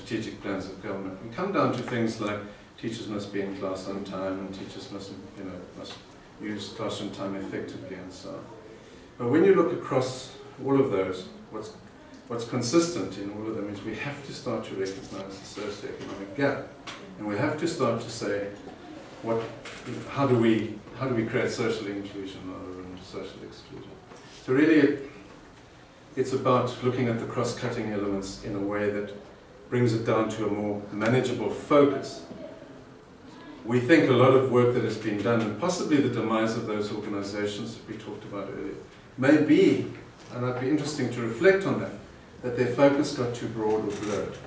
strategic plans of government. We come down to things like teachers must be in class on time, and teachers must use classroom time effectively, and so on. But when you look across all of those, what's consistent in all of them is we have to start to recognize the socioeconomic gap, and we have to start to say, how do we create social inclusion rather than social exclusion? So really, it's about looking at the cross-cutting elements in a way that brings it down to a more manageable focus. We think a lot of work that has been done, and possibly the demise of those organizations that we talked about earlier, may be, and it'd be interesting to reflect on that their focus got too broad or blurred.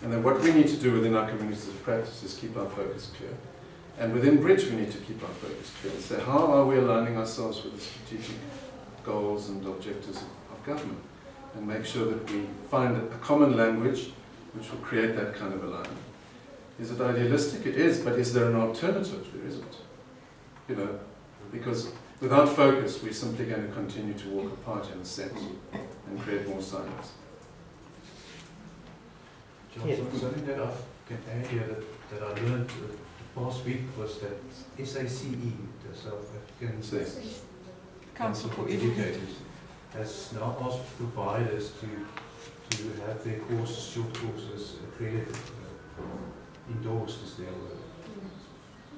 And then what we need to do within our communities of practice is keep our focus clear. And within Bridge, we need to keep our focus clear and say, how are we aligning ourselves with the strategic goals and objectives of government? And make sure that we find a common language which will create that kind of alignment. Is it idealistic? It is, but is there an alternative? There isn't. Because without focus, we're simply going to continue to walk apart in a sense and create more silence. Johnson, something that I can add here that I learned the past week was that SACE, the South African Council for Educators, has now asked providers to have their courses, short courses, accredited, endorsed as their word.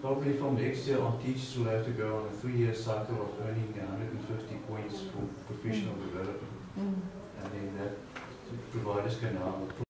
Probably from next year on, teachers will have to go on a 3-year cycle of earning 150 points for professional development. And then that providers can now